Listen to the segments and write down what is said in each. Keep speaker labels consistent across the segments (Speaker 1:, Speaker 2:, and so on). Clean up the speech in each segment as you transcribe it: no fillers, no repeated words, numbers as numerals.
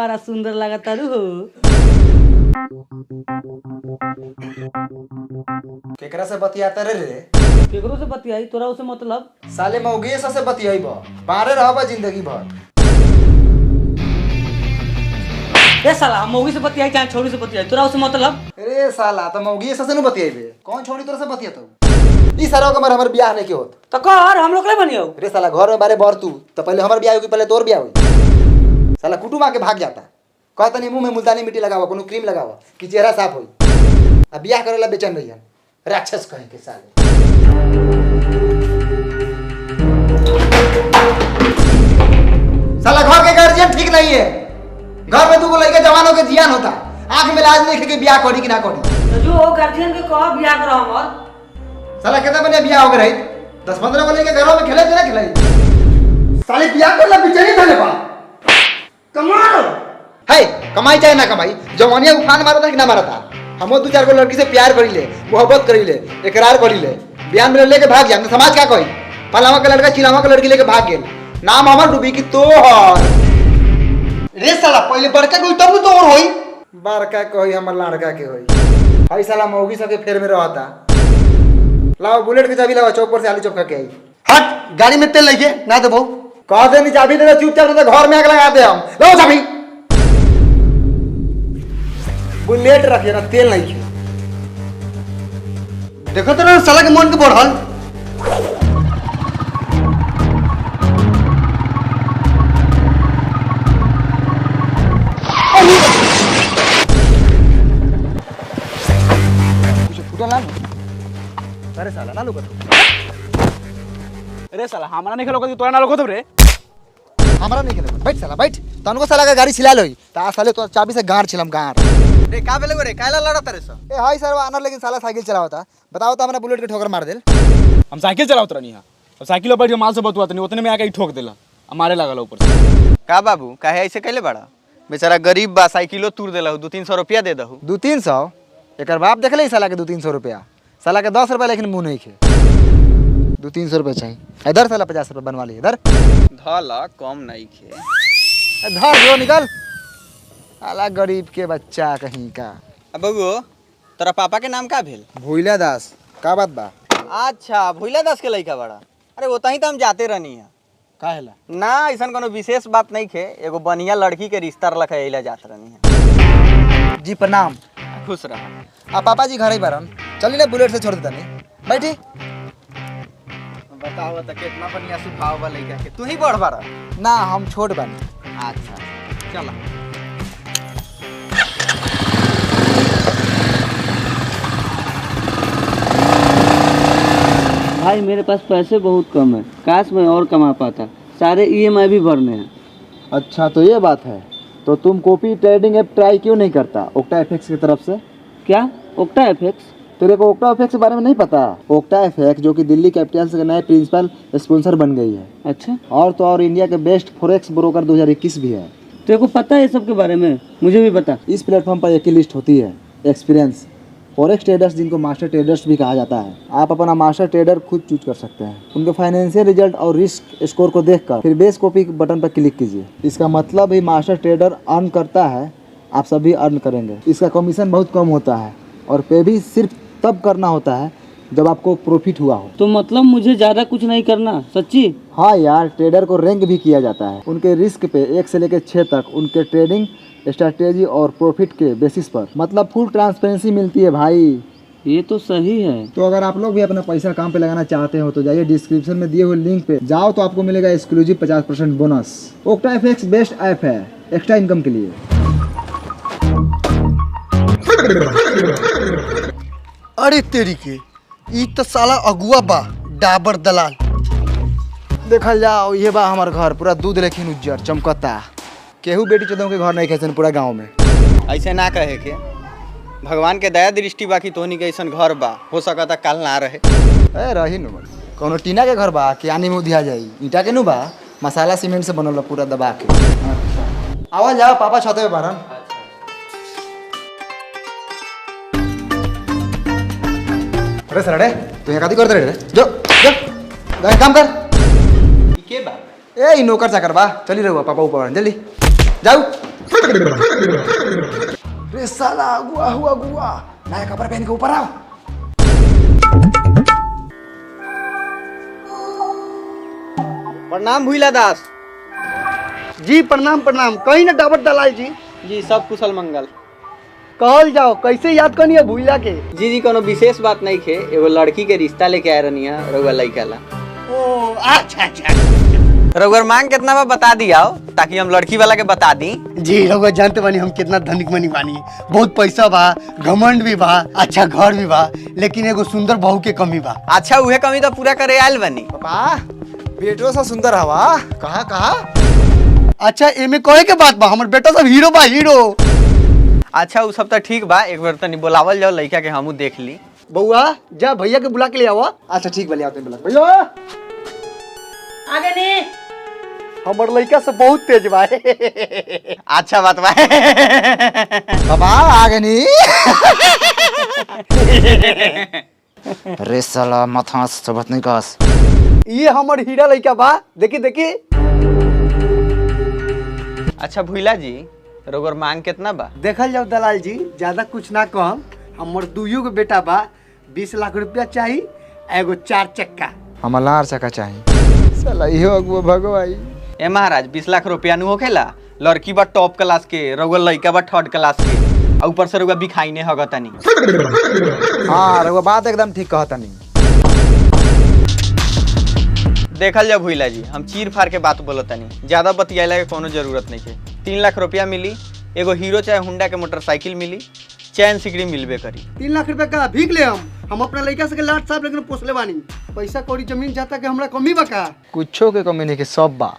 Speaker 1: बड़ा सुंदर लगता रू हो।
Speaker 2: केकरा से बतियाता रे?
Speaker 1: केकरो से बतियाई, तोरा उसे मतलब?
Speaker 2: साले मौगे से बतियाइब, पारे रहबा जिंदगी भर।
Speaker 1: ए साला मौगी से बतियाई चाहे छोरी से बतियाई, तोरा उसे मतलब?
Speaker 2: अरे साला त मौगी से न बतियाइबे, कौन छोड़ी तोरा से बतियातो? ई सारा के हमर बियाह नहीं के होत।
Speaker 1: तो कर हम लोग ले बनियो।
Speaker 2: रे साला घर में बारे बर तू, तो पहले हमर बियाह होई कि पहले तोर बियाह होई? साला कुटुम आके भाग जाता। कहता नहीं मुंह में मुल्तानी मिट्टी लगावा, कोनो क्रीम लगावा कि चेहरा साफ होई। अब बियाह करेला बेचैन रहियन, राक्षस कहे के साले। साला घर के गार्जियन ठीक नहीं है। घर में दूगो लड़के जवानों के जियान होता, आंख में लाज नहीं के बियाह करी कि ना करी।
Speaker 1: तो जो गार्जियन के कह बियाह करो हमर।
Speaker 2: साला कितना बने बियाह हो गए रही? 10-15 को लेके घरों में खेले थे ना खिलाई। साले बियाह करला बेचैनी धले बा। कमाल है, कमाई चाहे ना कमाई, जवानिया उफान मारता कि ना मारता। हमो 2-4 को लड़की से प्यार करी ले, मोहब्बत करी ले, इकरार करी ले, बयान में लेके भाग जा, समाज क्या कही? फलावा का लड़का चिलावा का लड़की लेके भाग गेल, नाम हमर डूबी कि तोहर। रे साला पहले बड़का कोई तब तो और होई, बड़का कोई हमर लड़का के होई। भाई साला मौगी सबके फेर में रहता। लाओ बुलेट के चाबी लाओ, चौक पर से आलू चौक के आई। हट, गाड़ी में तेल लेके ना देबो। कह दे नहीं चाबी दे, चुपचाप तो घर में आग लगा दे हम। लो चाबी। बुलेट रखिए ना, तेल नहीं है। देखो तो ना साला के मन के बढ़ल। कुछ फूटा ना? अरे साला ना लोग।
Speaker 3: अरे साला हमरा नहीं खेलो कदी तोरा ना लोग होत रे।
Speaker 2: हमरा नहीं खेले। बैठ साला बैठ। तनको साला का गाड़ी छिला लोई। ता साले तो चाबी से गाड़ छिलम गाड़। रे का बेले रे काला लड़त रे स। ए हाय सरवा आनर लेकिन साला साइकिल चलावता। बताओ तो हमरा बुलेट के ठोकर मार देल।
Speaker 3: हम साइकिल चलावत रहनी हां। अब साइकिल पर बैठ के माल से बतुआत नहीं, उतने में आके ठोक देला। हमारे लागल ऊपर से।
Speaker 4: का बाबू काहे ऐसे कैले बड़ा? बेचारा गरीब बा, साइकिलो तूर देला, 200-300 रुपया दे दहु।
Speaker 2: 200-300 एकर बाप देखले साला के 200-300 रुपया। साला के 10 रुपया लेकिन मुंह नहीं खे। 200-300 रुपया चाहिए। इधर साला 50 रुपया बनवा ली इधर।
Speaker 4: धला कम नहीं खे।
Speaker 2: धर जो निकल। साला गरीब के बच्चा कहीं का।
Speaker 4: अब बबू तोरा पापा के नाम का भेल?
Speaker 2: भूला दास। का बात बा?
Speaker 4: अच्छा भूला दास के लइका बड़ा। अरे ओतही तो हम जाते रहनी है।
Speaker 2: काहेला?
Speaker 4: ना ऐसन कोनो विशेष बात नहीं खे, एगो बढ़िया लड़की के रिश्ता रखे एला जात रहनी है।
Speaker 2: जी प्रणाम।
Speaker 4: खुश रह।
Speaker 2: आ पापा जी घर ही बारन। चली ना बुलेट से छोड़ देता नहीं। बैठी।
Speaker 4: बताओ तो कितना बढ़िया स्वभाव बा लइका के। तू ही बड़ बड़ा?
Speaker 2: ना हम छोट बानी।
Speaker 4: अच्छा चला।
Speaker 1: भाई मेरे पास पैसे बहुत कम है, काश मैं और कमा पाता। सारे ईएमआई भी भरने हैं।
Speaker 2: अच्छा तो ये बात है। तो तुम कॉपी ट्रेडिंग ऐप ट्राई क्यों नहीं करता ओक्टा एफएक्स की तरफ से?
Speaker 1: क्या ओक्टा एफएक्स?
Speaker 2: तेरे को ओक्टा एफएक्स के बारे में नहीं पता? ओक्टा एफएक्स जो कि दिल्ली कैपिटल्स के नए प्रिंसिपल स्पॉन्सर बन गई है।
Speaker 1: अच्छा,
Speaker 2: और तो और इंडिया के बेस्ट फॉरेक्स ब्रोकर 2021 भी है।
Speaker 1: तेरे को पता है ये सब के बारे में? मुझे भी बता।
Speaker 2: इस प्लेटफॉर्म पर एक ही लिस्ट होती है, एक्सपीरियंस फॉरेक्स ट्रेडर्स, जिनको मास्टर ट्रेडर्स भी कहा जाता है। आप अपना मास्टर ट्रेडर खुद चूज कर सकते हैं। उनके फाइनेंशियल रिजल्ट और रिस्क स्कोर को देखकर फिर बेस कॉपी बटन पर क्लिक कीजिए। इसका मतलब ही मास्टर ट्रेडर अर्न करता है, आप सभी अर्न करेंगे। इसका कमीशन बहुत कम होता है और पे भी सिर्फ तब करना होता है जब आपको प्रॉफिट हुआ हो।
Speaker 1: तो मतलब मुझे ज्यादा कुछ नहीं करना? सच्ची?
Speaker 2: हाँ यार, ट्रेडर को रैंक भी किया जाता है उनके रिस्क पे 1 से लेकर 6 तक, उनके ट्रेडिंग स्ट्रैटेजी और प्रॉफिट के बेसिस पर। मतलब फुल ट्रांसपेरेंसी मिलती है भाई।
Speaker 1: ये तो सही है।
Speaker 2: तो अगर आप लोग भी अपना पैसा काम पे लगाना चाहते हो तो जाइए डिस्क्रिप्शन में दिए हुए लिंक पे जाओ, तो आपको मिलेगा exclusive 50% bonus. Octa FX best app है एक्स्ट्रा इनकम के लिए।
Speaker 5: अरे तेरी के, ई तो साला अगुआ बा, डाबर दलाल।
Speaker 2: देखल जाओ, ये बा हमार घर, पूरा दूध लेकिन उज्जर चमकता। केहू बेटी चौदह के घर नहीं कैसे पूरा गाँव में।
Speaker 4: ऐसे ना कहे के, भगवान के दया दृष्टि बाकी तोहनी के ऐसन घर बा, हो सकता काल ना रहे।
Speaker 2: ए रही नु कोनो टीना के घर बा कि आनी में उधिया जाई? ईटा के नु बा, मसाला सीमेंट से बनल पूरा दबा के। अच्छा आवाज जाओ, पापा छते पे बारन। अरे सर, तू यहाँ काती करते रे? जो जो काम कर।
Speaker 4: के बा?
Speaker 2: ए नौकर चाकर बा, चली रहो पापा ऊपर जल्दी जाओ। रे साला अगुआ हुआ अगुआ, नया कपड़ा पहन के ऊपर आओ।
Speaker 4: प्रणाम भूला दास।
Speaker 5: जी प्रणाम प्रणाम। कहीं ना डाबर दलाल जी।
Speaker 4: जी सब कुशल मंगल।
Speaker 5: कहल जाओ कैसे याद करनी है भूला के?
Speaker 4: जी कोनो विशेष बात नहीं खे, एगो लड़की के रिश्ता लेके आए रहनी है रउआ लइका ला।
Speaker 5: ओ अच्छा अच्छा।
Speaker 4: रउआ मांग कितना बा बता दिया ताकि हम लड़की वाला के बता दी।
Speaker 5: जी रउआ जानते बानी हम कितना धनिक मनी बानी, बहुत पैसा बा, घमंड भी बा, अच्छा घर भी बा, लेकिन एगो सुंदर बहू के कमी बा।
Speaker 4: अच्छा उहे कमी तो पूरा करे आयल बनी।
Speaker 2: पापा बेटो सा सुंदर हवा कहाँ कहाँ?
Speaker 5: अच्छा एमे कहे के बात बा, हमर बेटा सब हीरो बा हीरो।
Speaker 4: अच्छा उ सब तो ठीक बा, एक बार तनी बुलावल जाओ लइका के हमहू देख ली।
Speaker 5: बउआ जा भैया के बुला के ले आवा।
Speaker 2: अच्छा ठीक बा, ले आओ बुला भैया।
Speaker 6: आगे नहीं
Speaker 5: हमर लइका सब बहुत तेज बा।
Speaker 4: अच्छा बात बा।
Speaker 2: पापा आगे नहीं। अरे साला माथा सबत नहीं कस।
Speaker 5: ये हमर हीरा लइका बा, देखी देखी।
Speaker 4: अच्छा भूला जी रउआ मांग कितना बा?
Speaker 5: देखल जाओ दलाल जी, ज्यादा कुछ ना कम, हमर दुइयो के बेटा बा, 20 लाख रुपया चाहिए, एगो 4 चक्का।
Speaker 2: हमार लार चक्का चाहिए। साला इहो अगुआ भगवाई।
Speaker 4: ए महाराज 20 लाख रुपया नु होखेला? लड़की बा टॉप क्लास के, रउआ लइका बा थर्ड क्लास के, और ऊपर से रउआ बिखाई ने हगतनी।
Speaker 2: हाँ रउआ बात एकदम ठीक कहता नहीं।
Speaker 4: देखल जा भूला जी, हम चीर फाड़ के बात बोलतनी, ज्यादा बतियाला के कोनो जरूरत नहीं है। 3 लाख रुपया मिली, एगो हीरो चाहे हुंडा के मोटरसाइकिल मिली, चैन सिकड़ी मिलबे करी।
Speaker 5: 3 लाख रुपया का भीख ले हम अपना लड़का से लाट साहब लेकिन पोसले बानी। पैसा कौड़ी जमीन जाता के हमरा कमी बा का?
Speaker 2: कुछो के कमी नहीं के सब बा,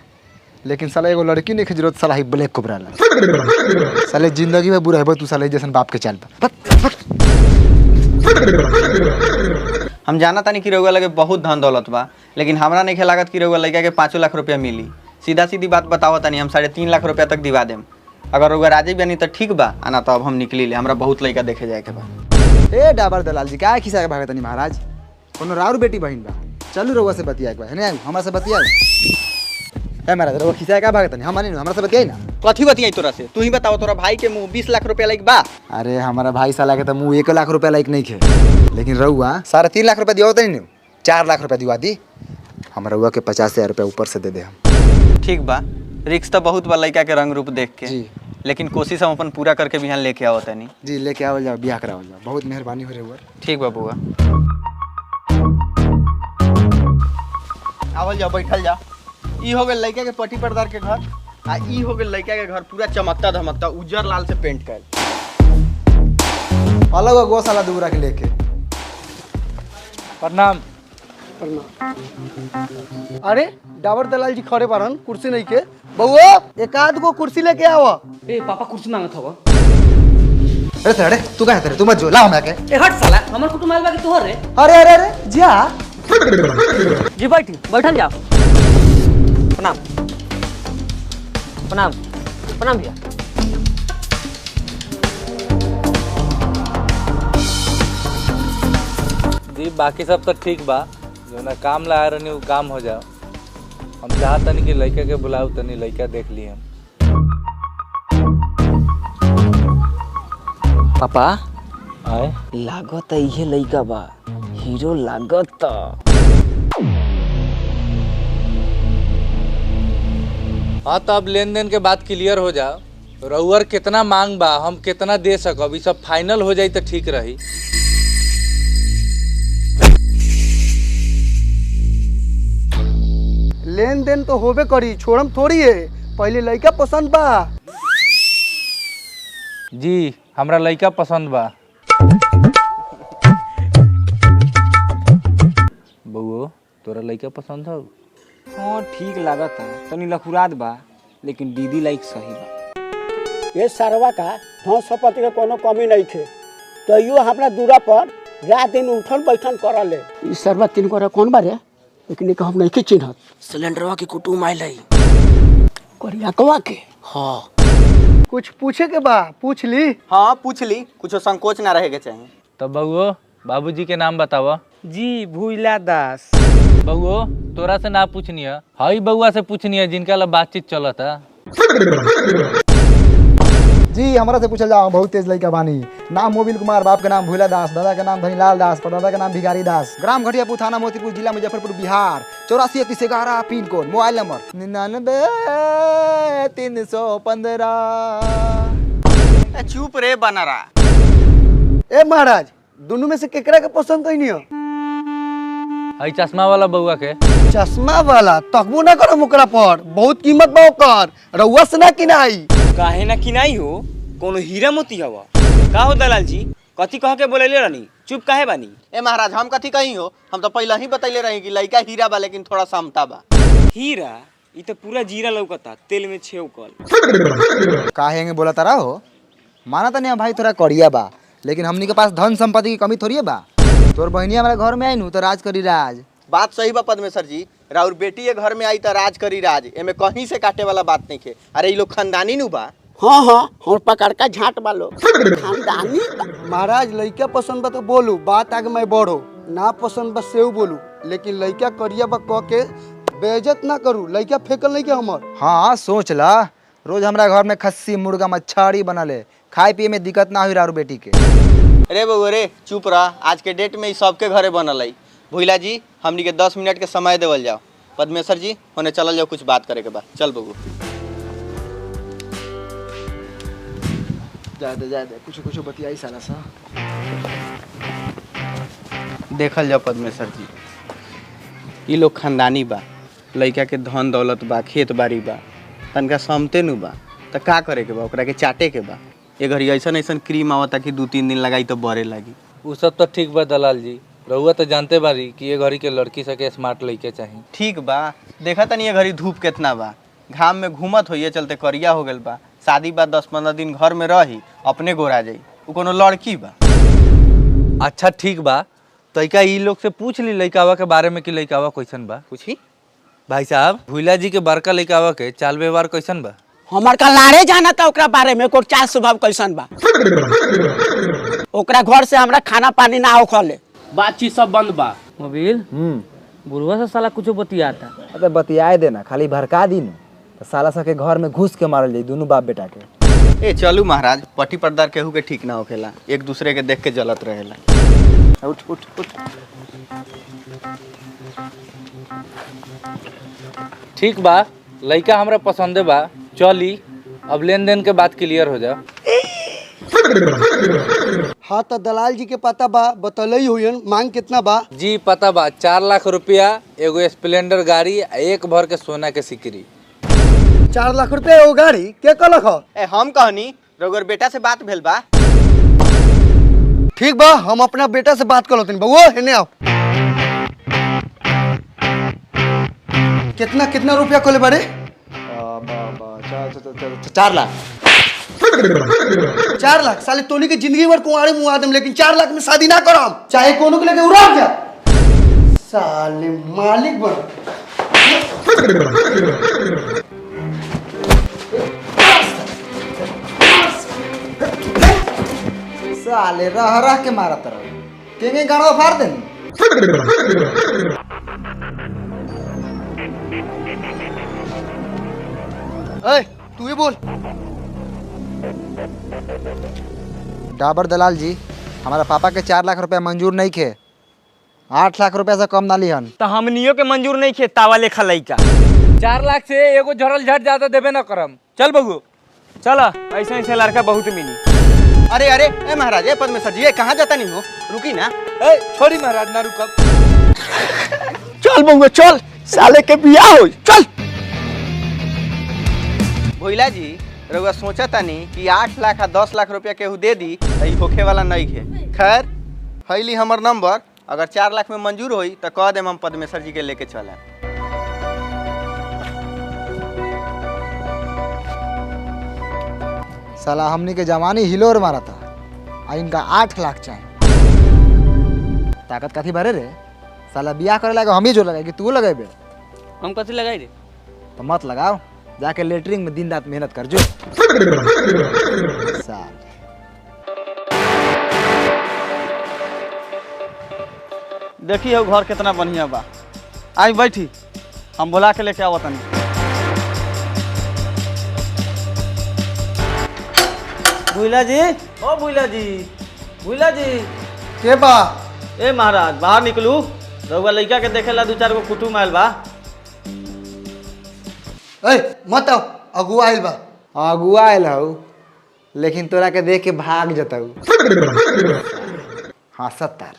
Speaker 2: लेकिन साला एगो लड़की नहीं के जरूरत। साला ही ब्लैक कोबरा ला। साले जिंदगी में बुरा है तू साले जैसन बाप के चाल पर।
Speaker 4: हम जाना तानी कि रउआ लगे बहुत धन दौलत बा, लेकिन हमरा नहीं लागत कि रउआ लड़का के 5 लाख रुपया मिली। सीधा सीधी बात बताओ तानी, हम 3.5 लाख रुपया तक दिवा देम। अगर रउआ राजी बनी तो ठीक बा, आना तो अब हम निकली ले, हमरा बहुत लड़का देखे जाए के बा।
Speaker 2: ए डाबर दलाल जी क्या खिसा के भागत नहीं महाराज? कोनो राउर बेटी बहन बा, चलू रउआ से बतिया एक बार। नहीं हमरा से बतिया। ए महाराज रउआ खिसा के भागत नहीं, हम मानी हमरा से बतियाई ना।
Speaker 4: कथी बतियाई तोरा से? तू ही बताओ, तोरा भाई के मुंह 20 लाख रुपया लाइक बा?
Speaker 2: अरे हमारा भाई साला के तो मुँह 1 लाख रुपया लायक नहीं खे, लेकिन रउआ 3.5 लाख रुपया दिया नहीं, 4 लाख रुपया दिवा दी। हम रउआ के 50,000 रुपया ऊपर से दे दे हम।
Speaker 4: ठीक बा, रिक्स तो बहुत बा लड़का के रंग रूप देख के
Speaker 2: जी।
Speaker 4: लेकिन कोशिश हम अपन पूरा करके बिहान लेके आओ तनी।
Speaker 2: जी लेके आवल जाओ, बियाह करावल जाओ। बहुत मेहरबानी हो रही।
Speaker 4: ठीक बा बुआ, आवल जाओ, बैठल जा। ई हो गेल लड़का के पट्टी पर्दार के घर, आ ई हो गेल लड़का के घर पूरा चमकता धमकता उज्जर लाल से पेंट कर।
Speaker 2: अलग अगुआ साला दूरा के लेके।
Speaker 3: प्रणाम।
Speaker 5: अरे डाबर दलाल जी खड़े बारन, कुर्सी नहीं के। बउआ एक आध गो कुर्सी लेके आवा।
Speaker 6: ए पापा कुर्सी मांगत हवा।
Speaker 2: अरे तू कहाँ तेरे? तू मत जो, ला हमरा के।
Speaker 6: ए हट साला, हमर कुटुंब आइल बा कि तोहर रे?
Speaker 2: अरे अरे अरे जा।
Speaker 6: जी बैठल जाओ। प्रणाम प्रणाम प्रणाम भैया।
Speaker 7: जी बाकी सब तो ठीक बा, जो ना काम ला रहनी वो काम हो जाओ। हम चाहतनी कि लड़का के बुलाऊ, तनी लड़का देख ली हम।
Speaker 6: पापा
Speaker 7: आए
Speaker 6: लागत इहे लइका बा, हीरो लागत।
Speaker 7: हाँ तो अब लेन देन के बात क्लियर हो जाओ, रउअर कितना मांग बा, हम कितना दे सकब, ई सब फाइनल हो जाई तो ठीक रही।
Speaker 5: लेन देन तो होबे करी, छोड़म थोड़ी है। पहले लड़का पसंद बा।
Speaker 7: जी हमरा लड़का पसंद बा। बउओ तोरा लड़का पसंद हो?
Speaker 8: हाँ ठीक लागत है, तनी लखुरात बा, लेकिन दीदी लाइक सही बा।
Speaker 9: ये सरवा का धन संपत्ति के कोनो कमी नहीं थे, तैयो हमरा दूरा पर रात दिन उठन बैठन करले। ई सरवा तीन को कौन बारे, लेकिन एक हम नहीं चिन्हत।
Speaker 6: सिलेंडरवा के कुटुंब आइल है।
Speaker 9: करियाकवा के।
Speaker 6: हाँ
Speaker 5: कुछ पूछे के बा, पूछ ली।
Speaker 4: हाँ पूछ ली, कुछ संकोच ना रहे के चाहिए।
Speaker 7: तो बउओ बाबूजी के नाम बतावा।
Speaker 8: जी भूला दास।
Speaker 7: बउओ तोरा से ना पूछनी है, हई बउआ से पूछनी है जिनका ला बातचीत चलता।
Speaker 2: जी हमारा से पूछल जाओ, बहुत तेज लड़का बानी। नाम मोबिल कुमार, बाप के नाम भूला दास, दादा के नाम धनीलाल दास, परदादा के नाम भिखारी दास। ग्राम घटियापुर, थाना मोतीपुर, जिला Muzaffarpur, Bihar. 843111 pin code. Mobile number 99
Speaker 4: चुप रे बनारा।
Speaker 5: ए महाराज, दोनों में से केकरा के पसंद कइनी हो?
Speaker 7: हई चश्मा वाला बउआ के।
Speaker 5: चश्मा वाला तकबो ना करो ओकरा पर, बहुत कीमत बा ओकर, रउआ से ना किनाई।
Speaker 8: काहे ना किनाई हो, कोनो हीरा मोती हवा का हो दलाल जी? कथी कह के बोलेले रहनी, चुप काहे बानी?
Speaker 4: ए महाराज हम कथी कही हो, हम तो पहले ही बतैले रही कि लड़का हीरा बा लेकिन थोड़ा समता बा।
Speaker 8: हीरा ई तो पूरा जीरा लौकता, तेल में छेवकल।
Speaker 2: काहे बोला तारा हो? माना तो नहीं भाई थोड़ा करिया बा, लेकिन हमनी के पास धन संपत्ति की कमी थोड़ी है बा। तोर बहनी हमारे घर में आई नु तो राज करी राज।
Speaker 4: बात सही बा पद्मेश्वर जी, राउर बेटी ये घर में आई तो राज करी राज, एमे कहीं से काटे वाला बात नहीं है। अरे ये लोग खानदानी नु बा।
Speaker 9: हाँ हाँ, और पकड़ का झाट वालो खानदानी बा।
Speaker 5: महाराज लड़का पसंद बा तो बोलू, बात आगे मैं बढ़ो। ना पसंद बा सेव बोलू, लेकिन लड़का करिया बा कह के बेइज्जत ना करू। लड़का फेकल नहीं के हमर।
Speaker 2: हाँ सोच ला, रोज हमारा घर में खस्सी मुर्गा मच्छरी बनले, खाए पिए में दिक्कत ना हुई रारू बेटी के।
Speaker 4: अरे बउआ रे चुप रह, आज के डेट में ई सबके घरे बनल है। भोला जी हमनी के 10 मिनट के समय देवल जाओ। पद्मेश्वर जी होने चलल जाओ, कुछ बात करे के बा। चल बबू
Speaker 2: जा दे कुछ बतियाई साला सा।
Speaker 4: देखल जाओ पद्मेश्वर जी, ये लोग खानदानी बा, लड़का के धन दौलत बा, खेत बाड़ी बा, तनका समते नु बा, तो का करे के बा, ओकरा के चाटे के बा। ये घड़ी ऐसा क्रीम आवता कि 2-3 दिन लगाई तो बड़े लगी।
Speaker 7: वो सब तो ठीक बा दलाल जी, रहुआ तो जानते बारी कि ये घड़ी के लड़की सके स्मार्ट लड़के चाहिए।
Speaker 4: ठीक बा, देखा तनी ये घड़ी धूप कितना बा, घाम में घूमत हो, ये चलते करिया हो गल बा। शादी बा 10-15 दिन घर में रही, अपने गोरा जाई। वो कोनो लड़की बा।
Speaker 7: अच्छा ठीक बा, तो क्या ई लोग से पूछ ली लड़कावा के बारे में कि लड़कावा कैसन बा।
Speaker 4: पूछी
Speaker 7: भाई साहब, भूला जी के बड़का लड़कावा के चाल व्यवहार कैसन बा?
Speaker 9: हमार का लारे जाना था ओकरा बारे में, ओकर चाल स्वभाव कैसन बा। ओकरा घर से हमरा खाना पानी ना होखले,
Speaker 6: बातचीत सब बंद बा। मोबिल बुढ़वा से साला कुछ बतियाता।
Speaker 2: अबे बतियाए देना, खाली भड़का दी न तो साला सा के घर में घुस के मारल जाई दोनों बाप बेटा के।
Speaker 4: ए चलू महाराज, पट्टी पर्दार केहू के ठीक ना होखेला, एक दूसरे के देख के जलत रहेला। उठ उठ उठ।
Speaker 7: ठीक बा, लड़का हमरा पसंदे बा, चली अब लेन देन के बात क्लियर हो जाओ।
Speaker 5: हाँ तो दलाल जी के पता बा, बतलई हुई मांग कितना बा?
Speaker 7: जी पता बा, 4 लाख रुपया, एगो स्प्लेंडर गाड़ी, एक भर के सोना के सिकरी।
Speaker 5: 4 लाख रुपया एगो गाड़ी के कहलक ह?
Speaker 4: ए हम कहनी रघुवर बेटा से बात भेल बा।
Speaker 5: ठीक बा, हम अपना बेटा से बात कर लो। बउआ हेने आओ। कितना कितना रुपया कहले बारे?
Speaker 2: 4 लाख।
Speaker 5: 4 लाख? साले तोनी के जिंदगी भर कुंवारे मुआ देम, लेकिन 4 लाख में शादी ना करम, चाहे कोनो के लेके उड़ा जा। साले मालिक बन।
Speaker 2: साले रह के मारत रहो, केंगे गाड़ो फाड़ देनी।
Speaker 5: ए तू ही बोल।
Speaker 2: डाबर दलाल जी, हमारा पापा के 4 लाख रुपया मंजूर नहीं खे, 8 लाख रुपया से कम ना लिहन।
Speaker 8: तो हमनियो के मंजूर नहीं खे, तावा लेखा लइका।
Speaker 7: 4 लाख से एगो झरल झट ज्यादा देबे न करम। चल बगू,
Speaker 8: चला, ऐसे ऐसे लड़का बहुत मिली।
Speaker 4: अरे अरे ए महाराज, ए पद्मेश्वर जी, कहाँ जाता नहीं हो, रुकी ना।
Speaker 7: ए छोड़ी महाराज, ना रुकब।
Speaker 9: चल बउआ चल, साले के बियाह हो चल।
Speaker 4: भोला जी रउआ सोचा तानी कि 8 लाख आ 10 लाख रुपया केहू दे दी तो ई होखे वाला नहीं है। खैर हैली हमर नंबर, अगर 4 लाख में मंजूर होई तो कह देम हम पद्मेश्वर जी के लेके चला।
Speaker 2: साला हमनी के जवानी हिलोर मारा था, आ इनका 8 लाख चाहिए। ताकत कथी भरे रे? साला बियाह करे लगा हम ही जो लगाए कि तू लगाए?
Speaker 6: हम कथी लगाई रे?
Speaker 2: तो मत लगाओ, जाके लेटरिंग में दिन रात मेहनत कर जो। साल
Speaker 4: देखिए हो घर कितना बढ़िया बा। आई बैठी, हम बुला के लेके आवत तनी।
Speaker 8: भूला जी, ओ भूला जी, भूला जी।
Speaker 5: के बा?
Speaker 8: ए महाराज बाहर निकलू, रउआ लइका के देखेला 2-4 गो कुटुम आयल बा।
Speaker 5: ए मत आओ, अगुआ आइल बा।
Speaker 2: अगुआ आयल हऊ, लेकिन तोरा के देख के भाग जताऊ। हाँ सत्तर।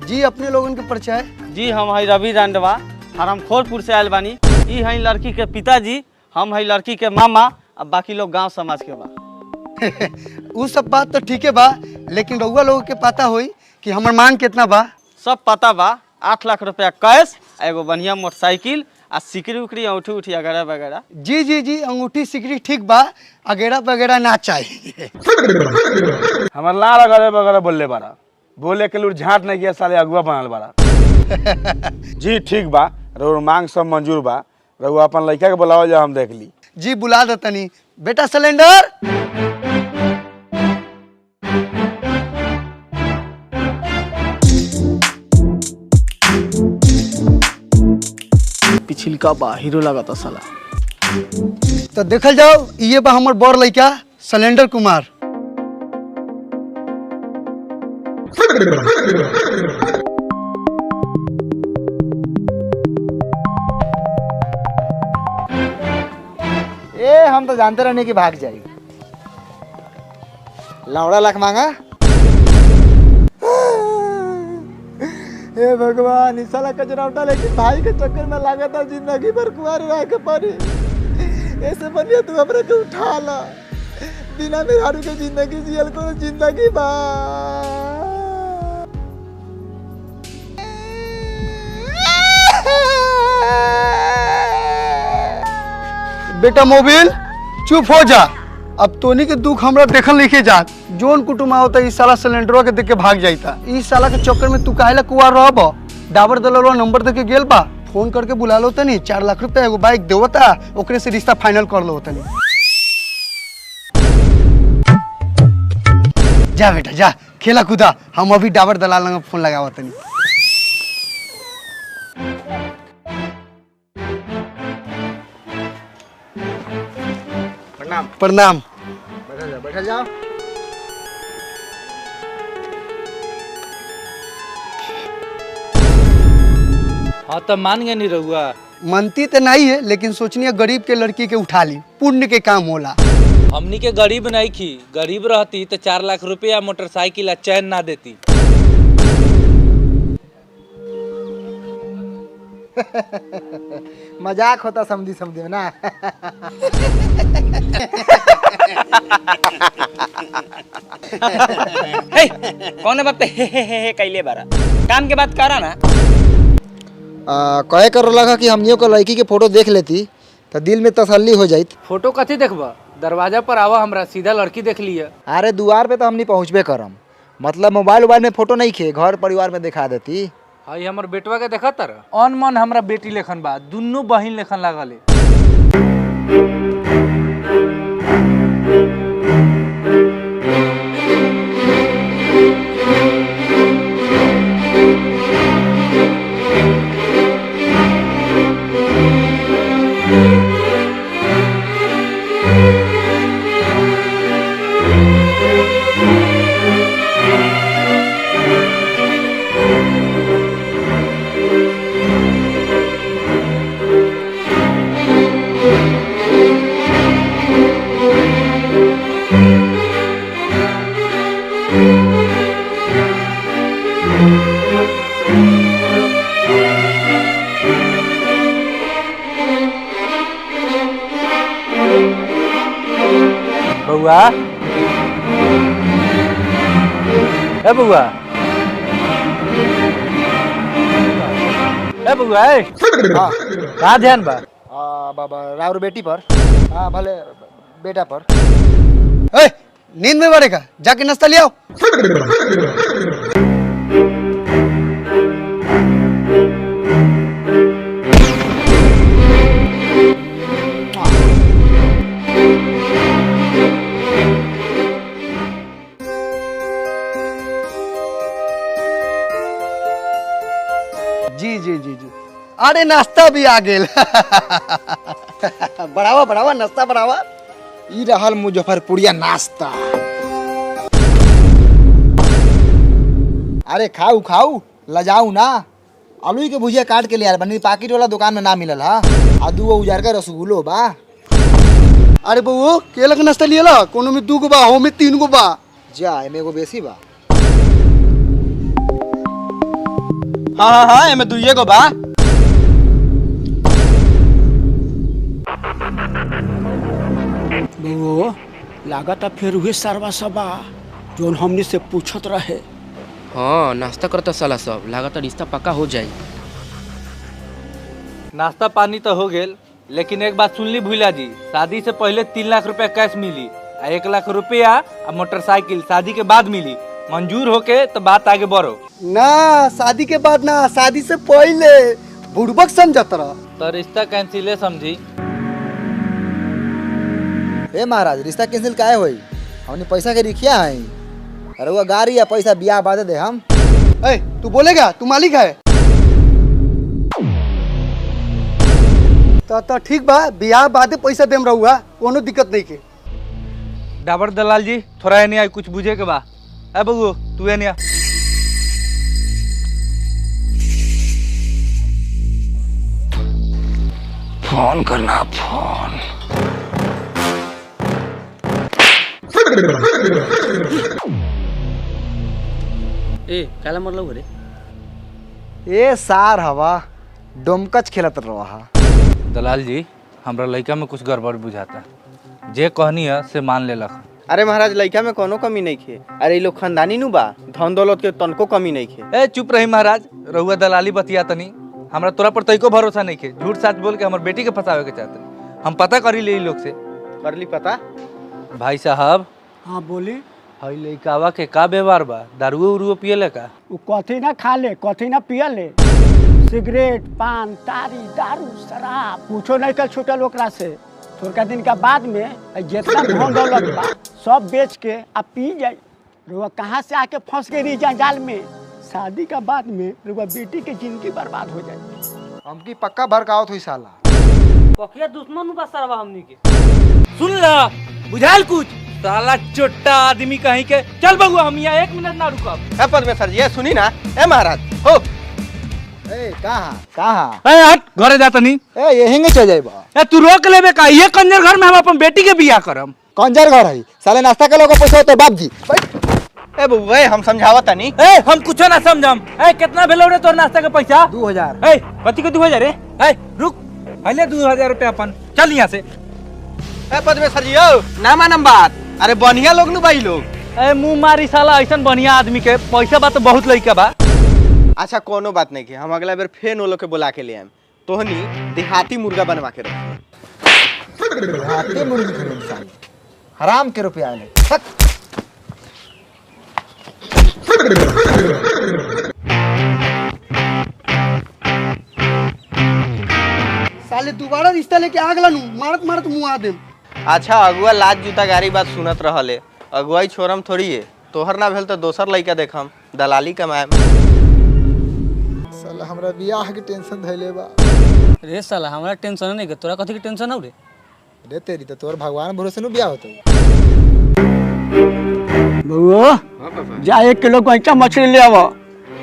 Speaker 5: जी अपने लोगन के परिचय?
Speaker 8: जी हम है रवि रांडवा, हरमखोरपुर से आयल बानी। ई है लड़की के पिताजी, हम है लड़की के मामा, अब बाकी लोग गांव समाज के बा।
Speaker 5: उ सब बात तो ठीक है बा, लेकिन रउआ लोगों के पता होई कि हमर मांग कितना बा?
Speaker 8: सब पता बा। 8 लाख रुपया कैश, एगो बढ़िया मोटरसाइकिल आ सिकरी उकरी औठी उठी वगैरह वगैरह।
Speaker 5: जी जी जी, अंगूठी सिकरी ठीक बा, अगेरा वगैरह ना चाहिए।
Speaker 3: हमार लाल अगरे बगरे बोलले बारा, बोले के लूर झाट नहीं किया, साले अगुआ बनल बारा। जी ठीक बा, रउर मांग सब मंजूर बा, रउआ अपन लड़का के बुलाओ जा, हम देख ली।
Speaker 5: जी बुला देतनी। बेटा सिलेंडर।
Speaker 8: पिछिलका बा, हीरो लगा था साला।
Speaker 5: तो देखल जाओ, ये बा हमर बड़ लड़का सिलेंडर कुमार।
Speaker 2: ए हम तो जानते रहने की भाग जाएगी। लौड़ा लाख मांगा।
Speaker 5: हे भगवान, इस साला कचरा उठा, लेकिन भाई के चक्कर में लगा था जिंदगी भर कुआर रह के पड़ी। ऐसे बनिया तू हमरे के उठा ला, बिना मेहरारू के जिंदगी जियल को जिंदगी बा। बेटा मोबिल चुप हो जा, अब तोनी के दुख हमरा देखल लिखे जा। जोन कुटुम होता इस साला सिलेंडरवा के देख के भाग जाता। इस साला के चक्कर में तू काहेला कुआर रहब? डाबर दलवा नंबर दे के गेल बा, फोन करके बुला लो तनी। 4 लाख रुपया एगो बाइक देवता, ओकरे से रिश्ता फाइनल कर लो तनी। जा बेटा जा, खेला कूदा, हम अभी डाबर दलाल लंग फोन लगावा तनी।
Speaker 2: प्रणाम।
Speaker 5: प्रणाम।
Speaker 2: बैठा जाओ।
Speaker 7: हाँ तो मान गए नहीं रहुआ।
Speaker 5: मनती तो नहीं है, लेकिन सोचनी गरीब के लड़की के उठा ली, पुण्य के काम होला।
Speaker 7: हमनी के गरीब नहीं थी, गरीब रहती तो 4 लाख रुपया मोटरसाइकिल आ चैन ना देती।
Speaker 2: मजाक होता समझी समझी में ना।
Speaker 8: कौन बात पे हे कैले बारा, काम के बात करा ना।
Speaker 2: कहे कर लगा कि हमनियों को लड़की के फोटो देख लेती तो दिल में तसल्ली हो जाती।
Speaker 7: फोटो कथी देखबा, दरवाजा पर आवा, हमरा सीधा लड़की देख लिया।
Speaker 2: अरे दुआर पे तो हमनी पहुँचबे करम, मतलब मोबाइल में फोटो नहीं खे, घर परिवार में दिखा देती।
Speaker 7: हाई हमर बेटवा के देखा तर अन मन हमरा बेटी लेखन बा, दुनू बहिन लेखन लागल। बउआ, ए बउआ, ए बउआ, कहाँ ध्यान बा?
Speaker 2: बाबा राउर बेटी पर। हाँ भले बेटा पर।
Speaker 5: ए, नींद में बढ़ेगा, जाके नाश्ता ले आओ। जी जी जी जी, अरे नाश्ता भी आ गेल।
Speaker 2: बढ़ावा बढ़ावा नाश्ता बढ़ावा। ई रहल मुजफ्फरपुरिया नाश्ता। अरे खाऊ खाऊ लजाऊ ना। आलू के भुजिया काट के ले यार बनी पाकिट वाला दुकान में ना मिलल हा। आ दूगो उजार का रसगुल्लो बा।
Speaker 5: अरे बउओ केला के नाश्ता लियला कोनो में 2 गो बा हो में 3 गो बा।
Speaker 2: जा एमे एगो बेसी बा।
Speaker 4: हाँ एमे 2 गो बा।
Speaker 9: बउओ लागत फिर हुए सरवा सबा जोन हमने से पूछत रहे।
Speaker 6: हाँ नाश्ता करता साला सब, लागत रिश्ता पक्का हो जाए।
Speaker 7: नाश्ता पानी तो हो गेल, लेकिन एक बात सुन ली भूला जी, शादी से पहले 3 लाख रुपया कैश मिली आ 1 लाख रुपया आ मोटरसाइकिल शादी के बाद मिली। मंजूर होके तो बात आगे बढ़ो।
Speaker 5: ना शादी के बाद ना, शादी से पहले बुड़बक समझत रह।
Speaker 7: तो रिश्ता कैंसिले समझी।
Speaker 2: ए महाराज रिश्ता कैंसिल काहे होई? हमने पैसा के रिखिया है। अरे वो गाड़ी या पैसा बियाह बाद दे हम।
Speaker 5: ए तू बोलेगा, तू मालिक है। तो ठीक बा, बियाह बादे पैसा देम रहुआ, कोनो दिक्कत नहीं के।
Speaker 7: डाबर दलाल जी थोड़ा एने आई, कुछ बुझे के बा। ए बबू तू एने आ।
Speaker 3: फोन करना फोन।
Speaker 6: ए काला मरलो रे?
Speaker 2: ए सार हवा डोमकच खेलत रहा।
Speaker 7: दलाल जी हमरा लड़का में कुछ गड़बड़ बुझाता, जे कहनी है से मान लेलक।
Speaker 4: अरे महाराज लड़का में कोनो कमी नहीं खे। अरे लोग खानदानी नु बा, धन दौलत के तनको कमी नहीं खे।
Speaker 7: ए चुप रही महाराज, रहुआ दलाली बतिया तनी। हमरा तोरा पर तइको भरोसा नहीं खे। झूठ साच बोल के हमर बेटी के फंसावे के चाहते। हम पता करी ले लोग से।
Speaker 4: कर ली पता?
Speaker 7: भाई साहब
Speaker 9: हाँ बोली।
Speaker 7: हई लइकावा के का व्यवहार बा? दारू उरू पियले का?
Speaker 9: वो कथी ना खा ले, कथी ना पिया ले। सिगरेट, पान, तारी, दारू, शराब पूछो नहीं कल छूटल ओकरा से। थोड़ा दिन का बाद में जितना धन दौलत बा सब बेच के अब पी जाए। रुआ कहाँ से आके फंस गई रही जंजाल में। शादी का बाद में रुआ बेटी की जिंदगी बर्बाद हो जाए।
Speaker 2: हमकी पक्का भड़कावत हुई साला।
Speaker 6: पकिया दुश्मन बा सरवा हमनी के।
Speaker 7: सुन ला बुझाल कुछ? साला चोट्टा आदमी कहीं के। चल बबुआ हम यहाँ 1 मिनट ना रुकब।
Speaker 4: ए परमेश्वर जी ये सुनी ना। ए महाराज हो
Speaker 2: ए कहाँ कहाँ?
Speaker 7: ए हट घरे जा तनी।
Speaker 2: ए यहीं चल जाइबा।
Speaker 7: ए तू रोक लेबे का? ये कंजर घर में हम अपन बेटी के बियाह करम।
Speaker 2: कंजर घर है साले। नाश्ता के लोगों पैसा होते बाप जी।
Speaker 4: ए बउआ हम समझावत तनी।
Speaker 7: ए हम कुछो ना समझम। ए कितना भेलो रे तोर नाश्ता के पैसा?
Speaker 2: 2000।
Speaker 7: ए कथी के 2000 रे? ए रुक पहले 2000 रुपया अपन। चल यहाँ से।
Speaker 4: ए परमेश्वर जी ओ ना मानम बात। अरे बढ़िया लोग नु भाई लोग।
Speaker 7: ए मुंह मारी साला ऐसन बढ़िया आदमी के पैसा बा तो बहुत लइका बा।
Speaker 4: अच्छा कोनो बात नहीं के, हम अगला बार फेन वो लोग के बुला के ले आएम। तोहनी देहाती मुर्गा बनवा के रख।
Speaker 2: हाथी मुर्गी खरीद साले। हराम के रुपया आले।
Speaker 5: साले दोबारा रिश्ता लेके आ गला नु, मारत मारत मुंह आ देम।
Speaker 4: अच्छा अगुआ लाज जूता गाड़ी बात सुनत रहले। अगुआई छोरम थोड़ी है। तोहर ना भेल तो दोसर लइका देखम, दलाली कमाएम।
Speaker 2: साला हमरा बियाह के टेंशन धइले बा।
Speaker 6: रे साला हमरा टेंशन नहीं के, तोरा कथी के टेंशन हो रे?
Speaker 2: रे तेरी तो तोर भगवान भरोसे नु बियाह होतो।
Speaker 9: बउओ जा 1 किलो गैंचा मछली ले आवो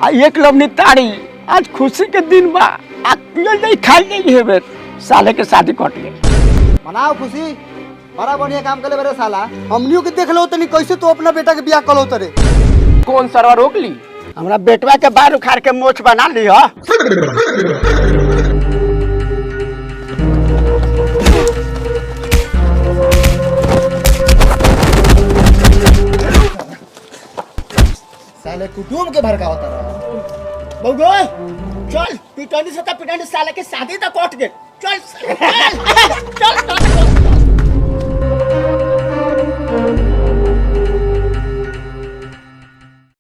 Speaker 9: आ 1 किलो तारी। आज खुशी के दिन बा। आ पियल नहीं खाई नहीं हेबे। साले के शादी कट गई।
Speaker 2: मनाओ खुशी। बड़ा बढ़िया काम करे बरे साला।
Speaker 5: हमनियों के देख लो तनी कैसे तो अपना बेटा के बियाह कलो तरे।
Speaker 9: कौन सरवा रोक ली? हमरा बेटवा के बाल उखाड़ के मोछ बना ली ह।
Speaker 2: साले कुटुम के भड़कावत रहा।
Speaker 9: बउगो चल पिटानी से पिटानी साले के शादी तक कट गए। चल चल चल